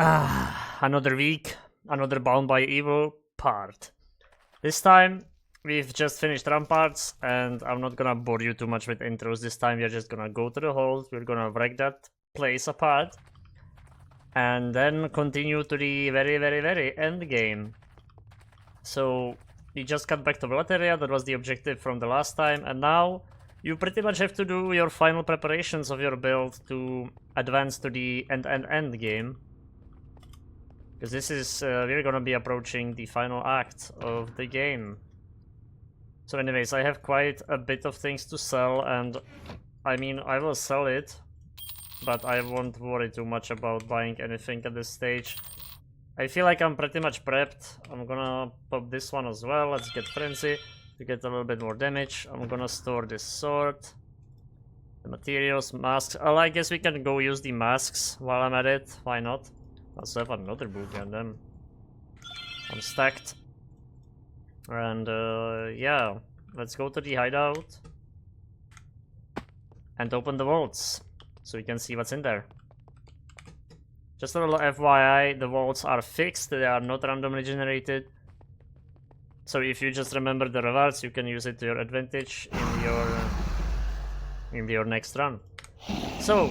Another week, another Bound by Evil part. This time, we've just finished Ramparts, and I'm not gonna bore you too much with intros this time. We're just gonna go to the hold, we're gonna wreck that place apart, and then continue to the very end game. So, we just got back to Velateria, that was the objective from the last time, and now you pretty much have to do your final preparations of your build to advance to the end game. Because this is, we're gonna be approaching the final act of the game. So anyways, I have quite a bit of things to sell, and I mean, I will sell it, but I won't worry too much about buying anything at this stage. I feel like I'm pretty much prepped. I'm gonna pop this one as well. Let's get Frenzy to get a little bit more damage. I'm gonna store this sword. The materials, masks. Oh, I guess we can go use the masks while I'm at it. Why not? I also have another boot on them. I'm stacked. And yeah, let's go to the hideout and open the vaults so we can see what's in there. Just a little FYI, the vaults are fixed, they are not randomly generated. So if you just remember the rewards, you can use it to your advantage in your next run. So,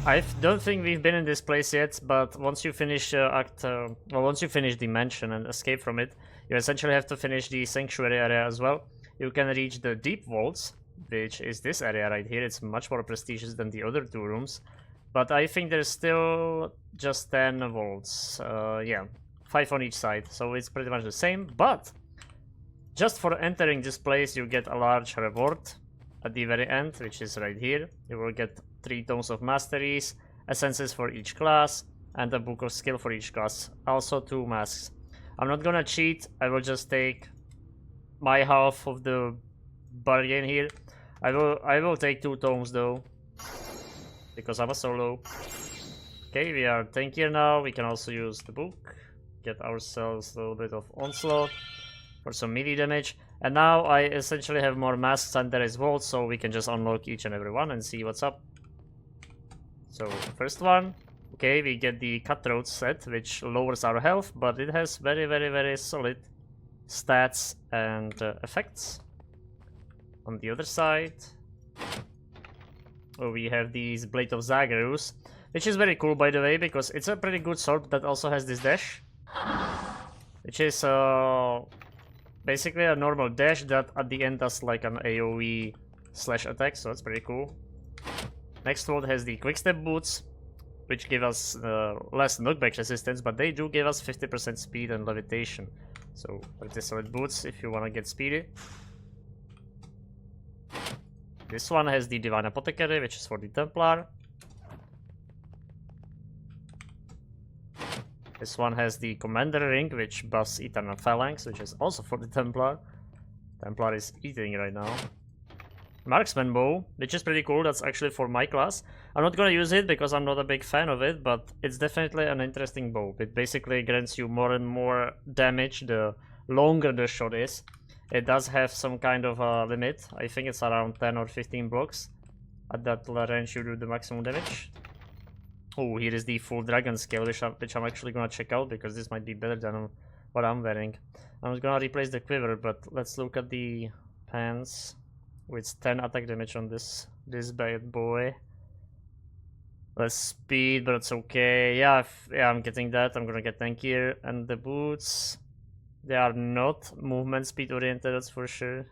I don't think we've been in this place yet, but once you finish once you finish the mansion and escape from it, you essentially have to finish the sanctuary area as well. You can reach the deep vaults, which is this area right here. It's much more prestigious than the other two rooms, but I think there's still just 10 vaults. Yeah, 5 on each side, so it's pretty much the same, but just for entering this place you get a large reward at the very end, which is right here. You will get 3 tomes of masteries, essences for each class, and a book of skill for each class. Also 2 masks. I'm not gonna cheat, I will just take my half of the bargain here. I will take 2 tomes though, because I'm a solo. Okay, we are tankier now. We can also use the book, get ourselves a little bit of onslaught for some melee damage. And now I essentially have more masks and there is vaults, so we can just unlock each and every one and see what's up. So, first one. Okay, we get the Cutthroat set, which lowers our health, but it has very solid stats and effects. On the other side, we have these Blade of Zagreus, which is very cool by the way, because it's a pretty good sword that also has this dash, which is basically a normal dash that at the end does like an AoE slash attack, so that's pretty cool. Next one has the Quickstep boots, which give us less knockback resistance, but they do give us 50% speed and levitation. So pretty solid boots if you want to get speedy. This one has the Divine Apothecary, which is for the Templar. This one has the Commander Ring, which buffs Eternal Phalanx, which is also for the Templar. Templar is eating right now. Marksman Bow, which is pretty cool. That's actually for my class. I'm not gonna use it because I'm not a big fan of it, but it's definitely an interesting bow. It basically grants you more and more damage the longer the shot is. It does have some kind of a limit. I think it's around 10 or 15 blocks. At that range you do the maximum damage. Oh, here is the full dragon scale, which I'm actually gonna check out because this might be better than what I'm wearing. I'm gonna replace the quiver, but let's look at the pants with 10 attack damage on this bad boy. Less speed, but it's okay. Yeah, I'm getting that. I'm gonna get tankier. And the boots, they are not movement speed oriented, that's for sure.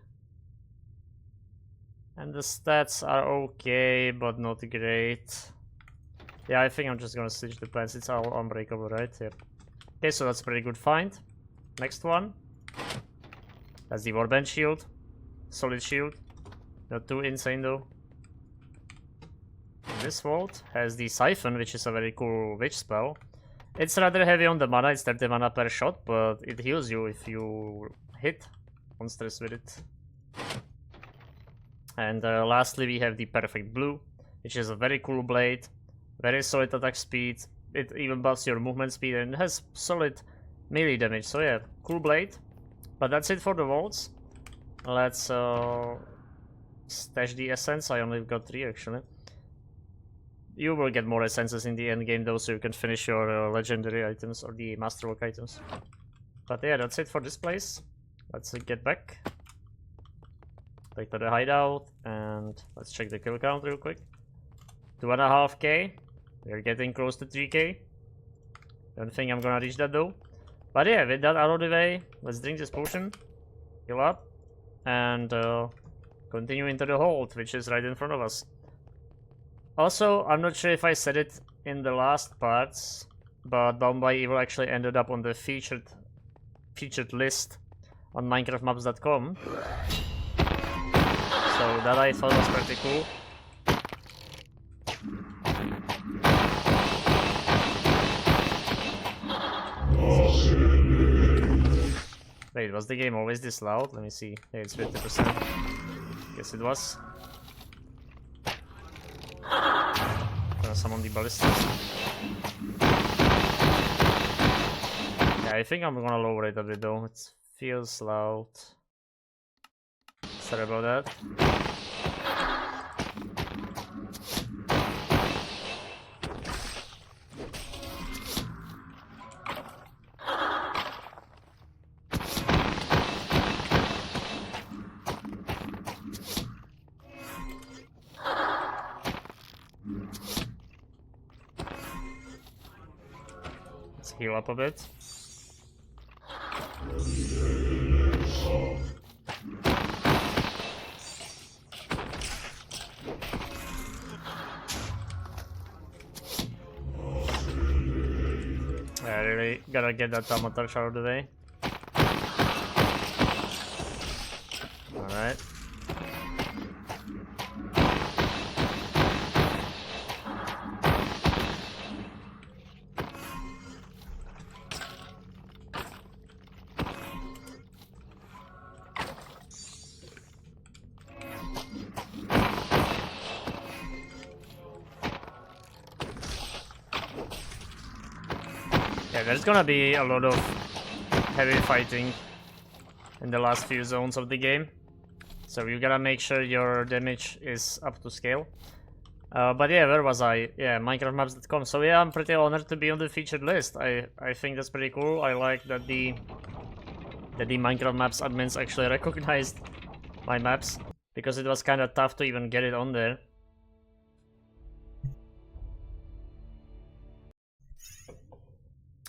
And the stats are okay, but not great. Yeah, I think I'm just gonna switch the pants. It's all unbreakable, right? Yep. Okay, so that's a pretty good find. Next one. That's the Warband shield. Solid shield. Not too insane though. This vault has the Siphon, which is a very cool witch spell. It's rather heavy on the mana, it's 30 mana per shot, but it heals you if you hit monsters with it. And lastly we have the Perfect Blue, which is a very cool blade. Very solid attack speed. It even buffs your movement speed and has solid melee damage. So yeah, cool blade. But that's it for the vaults. Let's stash the essence. I only got 3 actually. You will get more essences in the end game though, so you can finish your legendary items or the masterwork items. But yeah, that's it for this place. Let's get back. Back to the hideout, and let's check the kill count real quick. 2.5k. We're getting close to 3k. Don't think I'm gonna reach that though. But yeah, with that out of the way, let's drink this potion, heal up, and continue into the hold, which is right in front of us. Also, I'm not sure if I said it in the last parts, but Bound by Evil actually ended up on the featured list on minecraftmaps.com. So that I thought was pretty cool. Wait, was the game always this loud? Let me see. Yeah, it's 50%. Guess it was. Gonna summon the ballistas. Yeah, I think I'm gonna lower it a bit though. It feels loud. Sorry about that. Let's heal up a bit. I really gotta get that Thaumaturge out of the way. Alright. Yeah, there's gonna be a lot of heavy fighting in the last few zones of the game, so you gotta make sure your damage is up to scale. But yeah, where was I? Yeah, minecraftmaps.com. So yeah, I'm pretty honored to be on the featured list. I think that's pretty cool. I like that the Minecraft Maps admins actually recognized my maps, because it was kind of tough to even get it on there.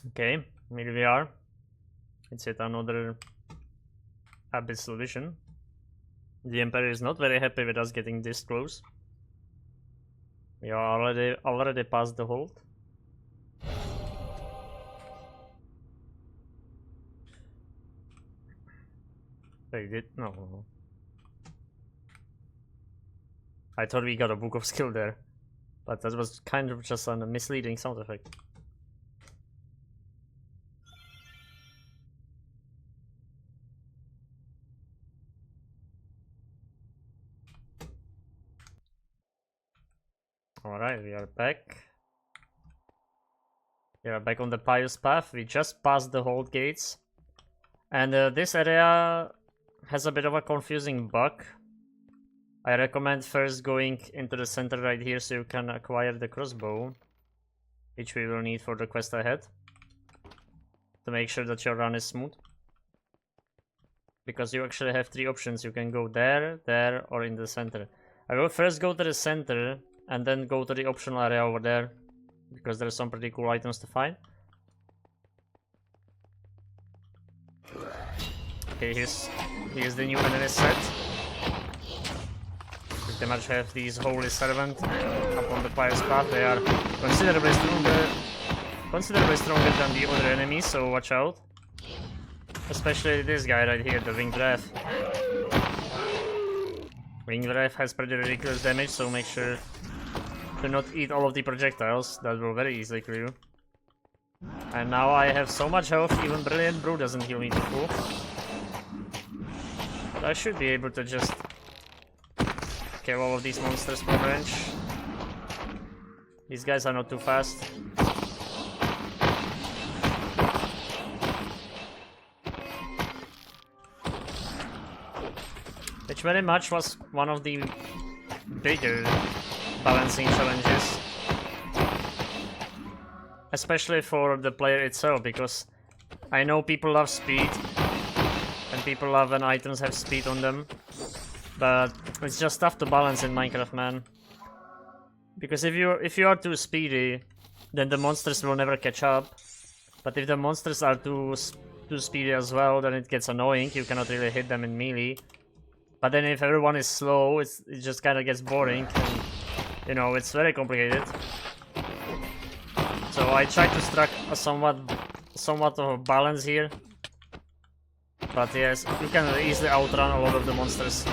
Okay, here we are. It's yet another Abyssal Vision. The Emperor is not very happy with us getting this close. We are already past the hold. Wait, no. I thought we got a Book of Skill there, but that was kind of just a misleading sound effect. Alright, we are back. We are back on the Pious Path. We just passed the hold gates. And this area has a bit of a confusing bug. I recommend first going into the center right here so you can acquire the crossbow, which we will need for the quest ahead, to make sure that your run is smooth. Because you actually have 3 options. You can go there, there, or in the center. I will first go to the center and then go to the optional area over there, because there's some pretty cool items to find. Okay, here's the new enemy set. Pretty much have these Holy Servant up on the Pious Path. They are considerably stronger than the other enemies, so watch out. Especially this guy right here, the Winged Wraith. Winged Wraith has pretty ridiculous damage, so make sure to not eat all of the projectiles. That will very easily kill you. And now I have so much health, even Brilliant Brew doesn't heal me to full. So I should be able to just kill all of these monsters from range. These guys are not too fast. Which very much was one of the bigger balancing challenges especially for the player itself, because I know people love speed, and people love when items have speed on them, but it's just tough to balance in Minecraft, man. Because if you are too speedy, then the monsters will never catch up. But if the monsters are too speedy as well, then it gets annoying. You cannot really hit them in melee. But then if everyone is slow, it just kind of gets boring, and you know, it's very complicated. So I try to strike a somewhat of a balance here. But yes, you can easily outrun a lot of the monsters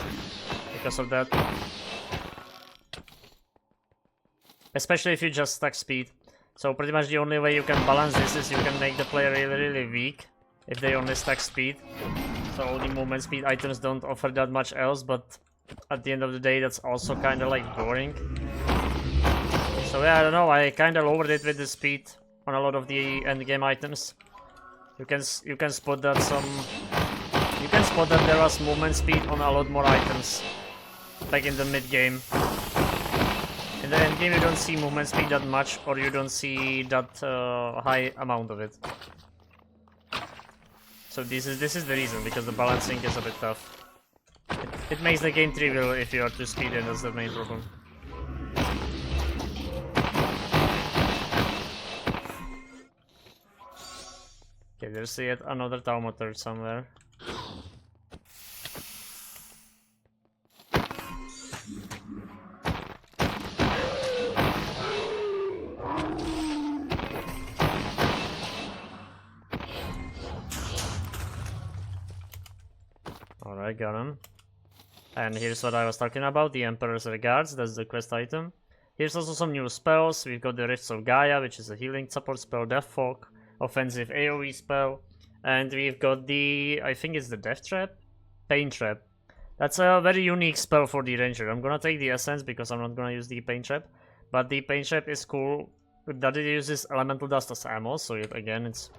because of that. Especially if you just stack speed. So pretty much the only way you can balance this is you can make the player really weak if they only stack speed. So only movement speed items don't offer that much else, but at the end of the day that's also kinda like boring. So yeah, I don't know, I kinda lowered it with the speed on a lot of the endgame items. You can spot that there was movement speed on a lot more items back in the mid game. In the end game you don't see movement speed that much, or you don't see that high amount of it. So this is the reason, because the balancing is a bit tough. It makes the game trivial if you are too speedy, and that's the main problem. Okay, there's yet another Taumaturge somewhere. Alright, got him. And here's what I was talking about, the Emperor's Regards, that's the quest item. Here's also some new spells. We've got the Rifts of Gaia, which is a healing support spell, Death Fog, offensive AoE spell. And we've got the, I think it's the Death Trap? Pain Trap. That's a very unique spell for the Ranger. I'm gonna take the Essence because I'm not gonna use the Pain Trap. But the Pain Trap is cool that it uses Elemental Dust as ammo, so again it's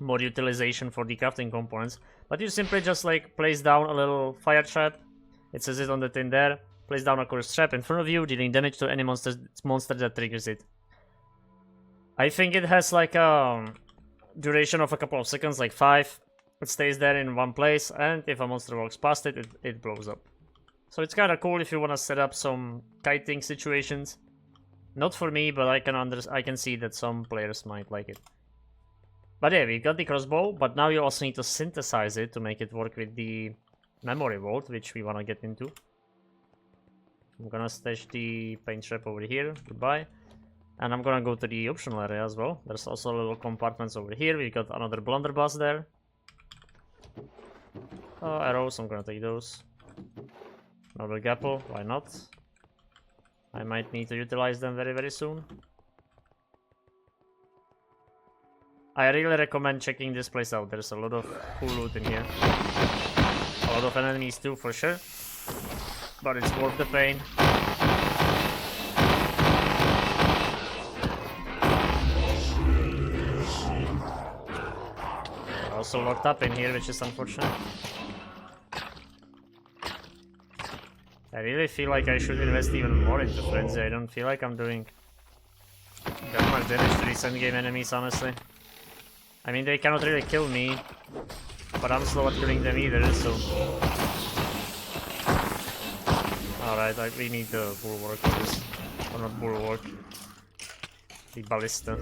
more utilization for the crafting components. But you simply just like place down a little fire trap. It says it on the tin there. Place down a cursed trap in front of you, dealing damage to any monster that triggers it. I think it has like a duration of a couple of seconds, like 5. It stays there in one place, and if a monster walks past it, it blows up. So it's kind of cool if you want to set up some kiting situations. Not for me, but I can see that some players might like it. But yeah, we got the crossbow, but now you also need to synthesize it to make it work with the memory vault, which we want to get into. I'm gonna stash the paint trap over here, goodbye. And I'm gonna go to the optional area as well. There's also little compartments over here. We got another blunderbuss there. Arrows, I'm gonna take those. Another gapple, why not? I might need to utilize them very soon. I really recommend checking this place out. There's a lot of cool loot in here. A lot of enemies too, for sure. But it's worth the pain. Also locked up in here, which is unfortunate. I really feel like I should invest even more into Frenzy. I don't feel like I'm doing that much damage to these endgame enemies, honestly. I mean, they cannot really kill me, but I'm slow at killing them either, so... Alright, we need the bulwark for this. Or not bulwark. The ballista.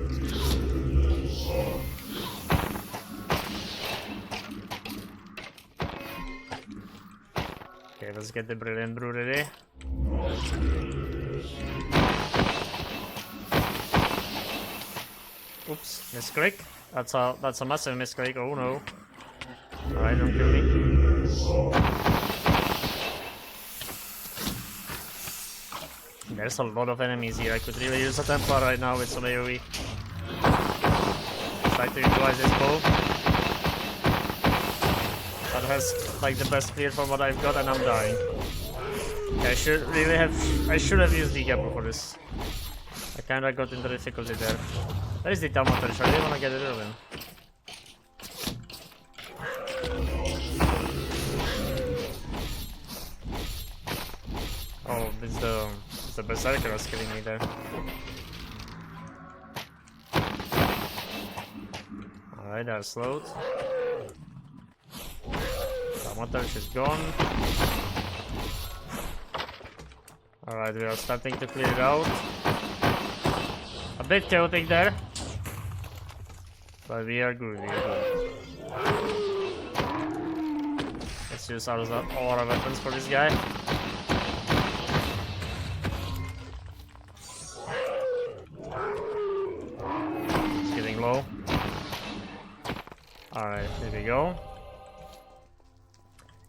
Okay, let's get the Brilliant Brew ready. Oops, misclick. That's a massive misclick, oh no. Alright, don't kill me. There's a lot of enemies here. I could really use a Templar right now with some AoE. Try to utilize this bow. That has like the best clear from what I've got, and I'm dying. I should have used the Gapple for this. I kinda got into difficulty there. Where is the Taumaturge? I really wanna get rid of him. Oh, it's the Berserker was killing me there. Alright, they're slowed. Thaumaturge is gone. Alright, we are starting to clear it out. A bit chaotic there. But we are good, we are good. Let's use all our weapons for this guy. It's getting low. Alright, here we go.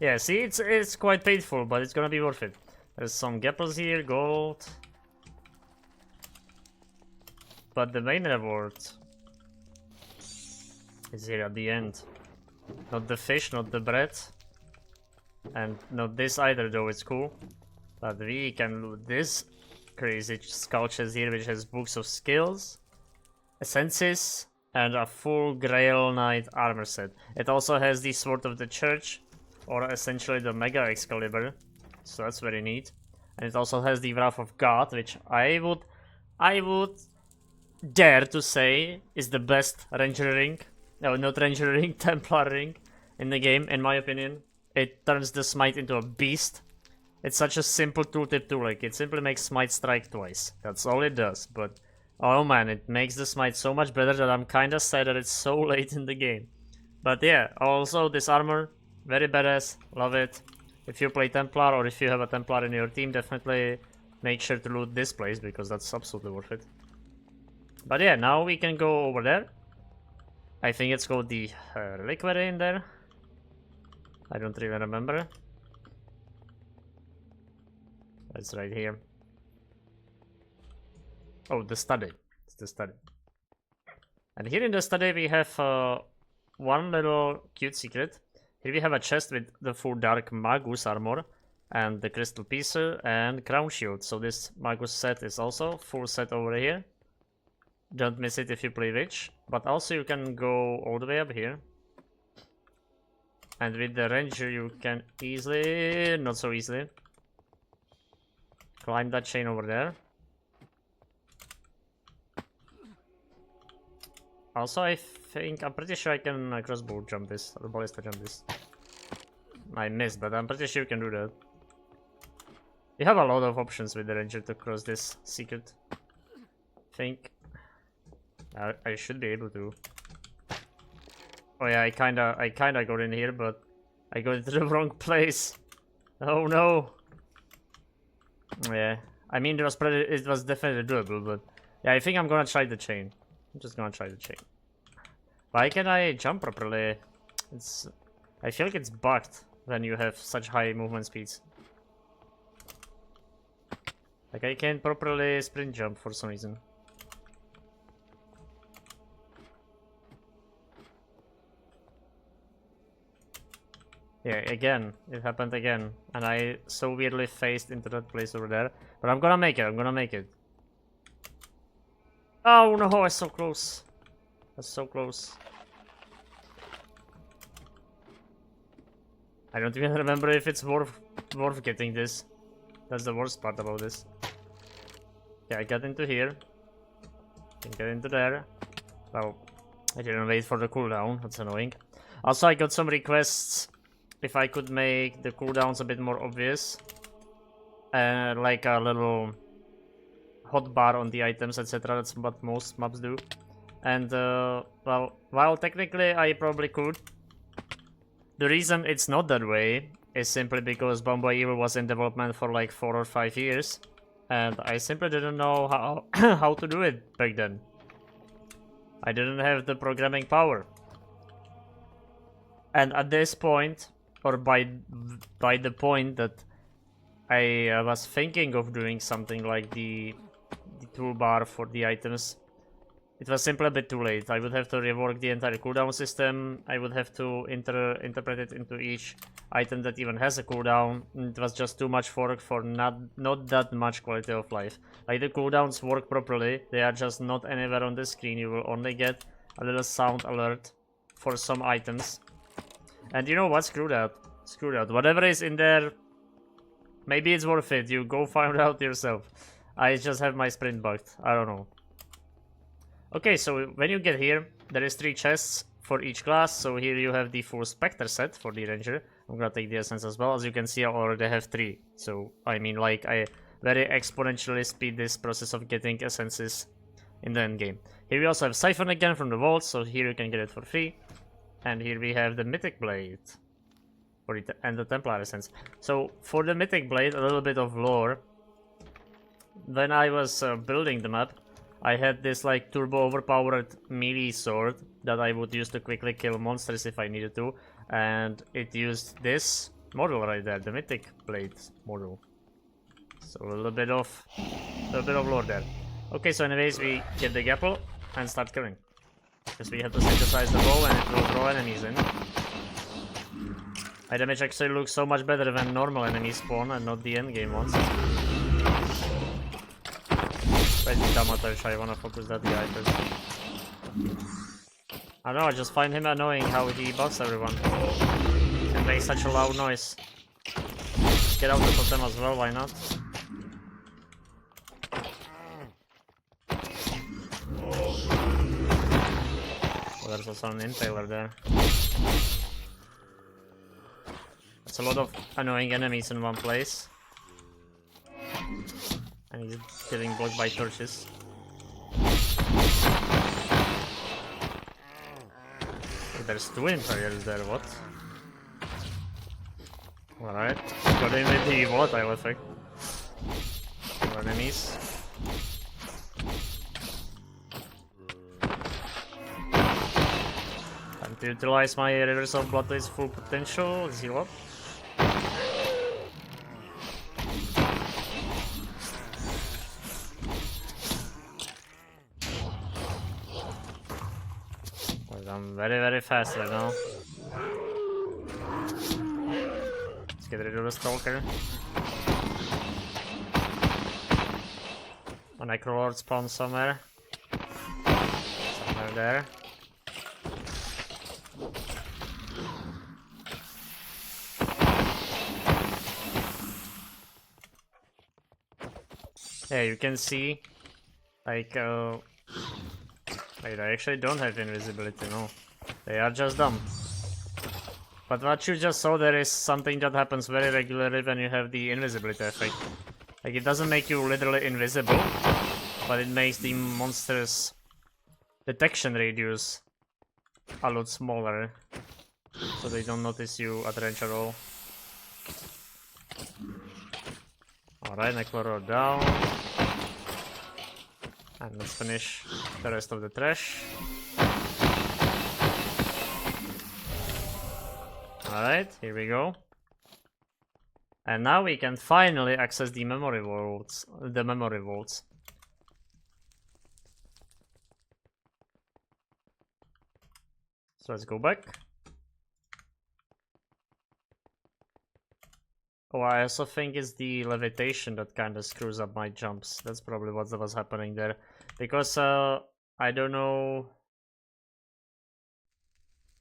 Yeah, see, it's quite painful, but it's gonna be worth it. There's some gapples here, gold. But the main reward is here at the end. Not the fish, not the bread. And not this either, though it's cool. But we can loot this crazy skull chest here, which has books of skills, essences, and a full Grail Knight armor set. It also has the Sword of the Church, or essentially the Mega Excalibur. So that's very neat. And it also has the Wrath of God, which I would dare to say is the best Ranger ring. No, not Ranger ring, Templar ring in the game, in my opinion. It turns the smite into a beast. It's such a simple tooltip too, like it simply makes smite strike twice. That's all it does, but oh man, it makes the smite so much better that I'm kinda sad that it's so late in the game. But yeah, also this armor, very badass, love it. If you play Templar or if you have a Templar in your team, definitely make sure to loot this place because that's absolutely worth it. But yeah, now we can go over there. I think it's called the Reliquary in there. I don't really remember. It's right here. Oh, the study. It's the study. And here in the study we have one little cute secret. Here we have a chest with the full Dark Magus armor and the crystal piece and crown shield. So this Magus set is also full set over here. Don't miss it if you play Witch. But also you can go all the way up here. And with the Ranger you can easily, not so easily, climb that chain over there. Also I'm pretty sure I can crossbow jump this, or ballista jump this. I missed, but I'm pretty sure you can do that. You have a lot of options with the Ranger to cross this secret. I should be able to. Oh yeah, I kinda got in here, but I got into the wrong place. Oh no. Yeah, I mean it was definitely doable, but yeah, I think I'm gonna try the chain. I'm just gonna try the chain. Why can I jump properly? I feel like it's bugged when you have such high movement speeds. Like I can't properly sprint jump for some reason. Yeah, again, it happened again, and I so weirdly phased into that place over there. But I'm gonna make it, I'm gonna make it. Oh no, I was so close. That's so close. I don't even remember if it's worth getting this. That's the worst part about this. Okay, I got into here. Can get into there. Well, I didn't wait for the cooldown, that's annoying. Also, I got some requests if I could make the cooldowns a bit more obvious. Like a little hotbar on the items, etc. That's what most maps do. And, well, while technically I probably could, the reason it's not that way is simply because Bound by Evil was in development for like 4 or 5 years. And I simply didn't know how, how to do it back then. I didn't have the programming power. And at this point, or by the point that I was thinking of doing something like the toolbar for the items, it was simply a bit too late. I would have to rework the entire cooldown system. I would have to interpret it into each item that even has a cooldown. It was just too much work for not that much quality of life. Like the cooldowns work properly, they are just not anywhere on the screen. You will only get a little sound alert for some items. And you know what? Screw that. Screw that. Whatever is in there, maybe it's worth it. You go find out yourself. I just have my sprint bugged. I don't know. Okay, so when you get here, there is 3 chests for each class. So here you have the full Spectre set for the Ranger. I'm gonna take the Essence as well. As you can see, I already have 3. So, I mean, like, I very exponentially speed this process of getting Essences in the end game. Here we also have Siphon again from the vault, so here you can get it for free. And here we have the Mythic Blade for it, and the Templar Essence. So, for the Mythic Blade, a little bit of lore. When I was building the map, I had this like turbo overpowered melee sword that I would use to quickly kill monsters if I needed to, and it used this model right there, the Mythic Blade model. So a little bit of lore there. Okay, so anyways, we get the Gapple and start killing, because we have to synthesize the bow and it will draw enemies in. My damage actually looks so much better when normal enemies spawn and not the end game ones. Where's the Damatage? I wanna focus that guy first. I don't know, I just find him annoying how he buffs everyone. And makes such a loud noise. Get out the totem as well, why not? Oh, there's also an Impaler there. That's a lot of annoying enemies in one place. And he's getting blocked by torches. Oh, there's 2 Imperials there, what? Alright, got in with the volatile effect. More enemies. Time to utilize my Rivers of Blood to its full potential. Let's heal up. I'm very fast right now. Let's get rid of the Stalker. A Necrolord spawns somewhere. Somewhere there. Yeah, you can see, like, wait, I actually don't have invisibility, no. They are just dumb. But what you just saw there is something that happens very regularly when you have the invisibility effect. Like, it doesn't make you literally invisible, but it makes the monster's detection radius a lot smaller, so they don't notice you at range at all. Alright, Necrolord down. And let's finish the rest of the trash. Alright, here we go. And now we can finally access the memory vaults. So let's go back. Oh, I also think it's the levitation that kind of screws up my jumps. That's probably what was happening there. Because, I don't know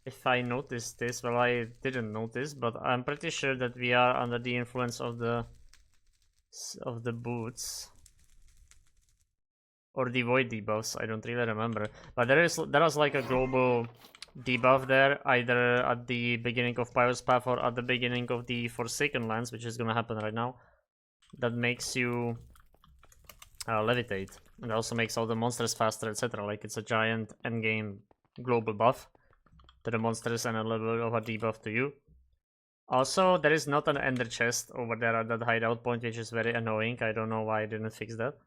if I noticed this. Well, I didn't notice, but I'm pretty sure that we are under the influence of the boots. Or the void debuffs, I don't really remember. But there was like a global debuff there, either at the beginning of Pyro's Path or at the beginning of the Forsaken Lands, which is gonna happen right now, that makes you levitate, and also makes all the monsters faster, etc. Like, it's a giant endgame global buff to the monsters and a little bit of a debuff to you. Also, there is not an ender chest over there at that hideout point, which is very annoying. I don't know why I didn't fix that.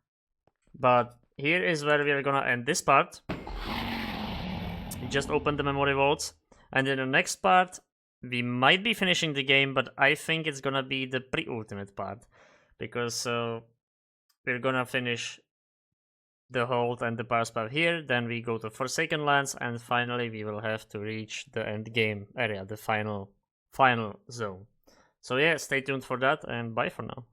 But here is where we are gonna end this part. Just open the memory vaults, and in the next part we might be finishing the game, but I think it's gonna be the pre-ultimate part, because we're gonna finish the Hold and the Pyro's Path here, then we go to Forsaken Lands, and finally we will have to reach the end game area, the final zone. So yeah, stay tuned for that, and bye for now.